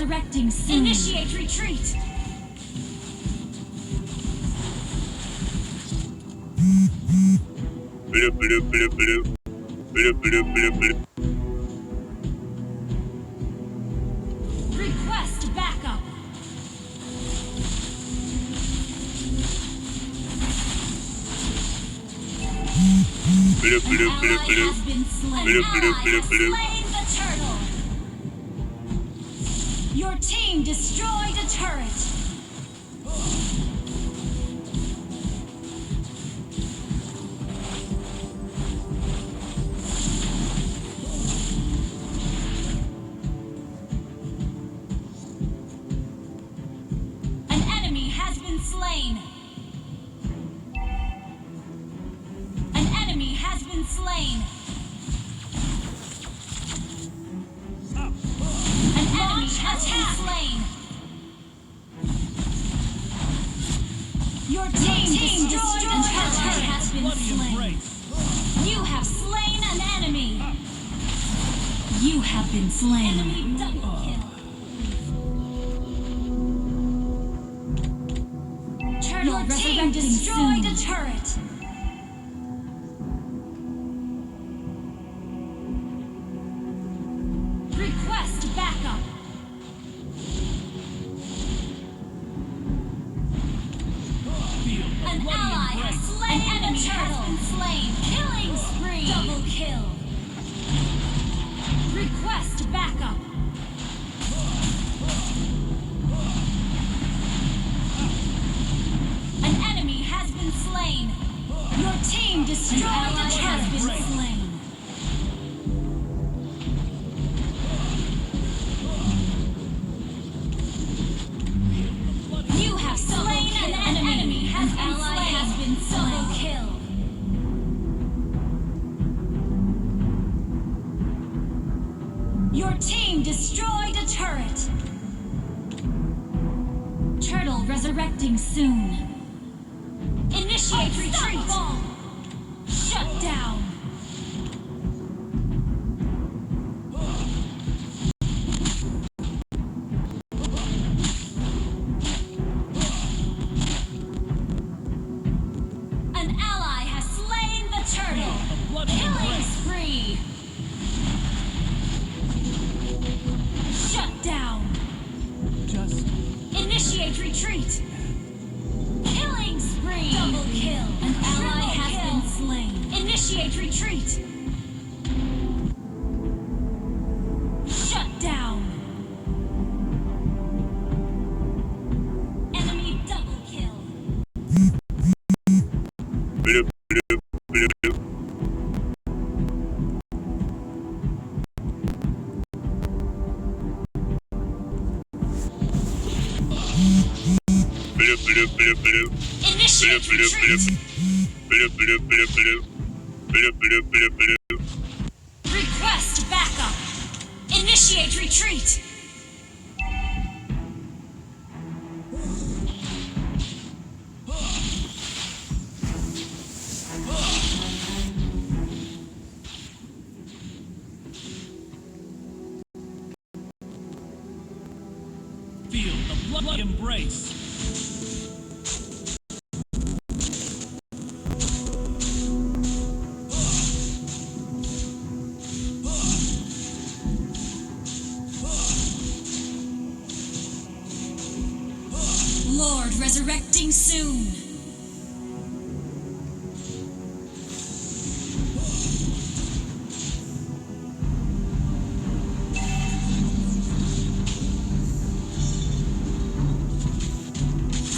resurrecting soon. Initiate retreat. Request backup. An ally has been slain. An ally has slain the turtle. Your team destroyed a turret. An enemy has been slain. An enemy has been slain. An enemy has been slain. Your team destroyed a turret has been slain. You have slain an enemy. You have been slain. Enemy double kill. Turtle team destroyed a turret. Request backup. An ally has slain. An enemy has been slain. Killing spree. Double kill. Request backup. An enemy has been slain. Your team destroyed a turret. Has been slain. You have slain an enemy. An ally has been solo kill. Your team destroyed a turret. Turtle resurrecting soon. Initiate retreat. Shut down. An ally has slain the turtle. Killing spree. Shut down. Just Initiate retreat. Killing spree. Double kill. An ally has been slain. Initiate retreat. Shut down. Enemy double kill. Initiate retreat. Request backup. Initiate retreat. feel the blood embrace. Lord resurrecting soon.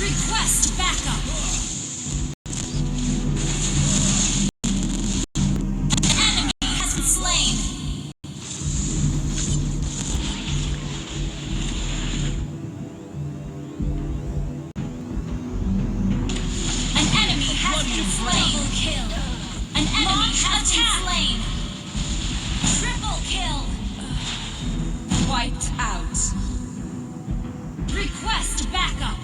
Request backup. Enemy has been slain. An enemy has been slain. Double kill. An enemy has been slain. Triple kill. Wiped out. Request backup.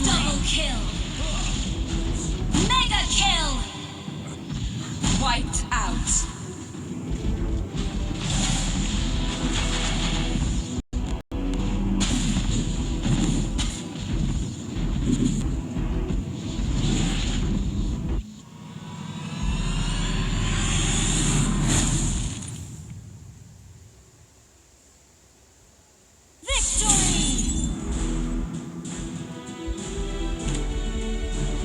Double kill. Mega kill. Wiped out.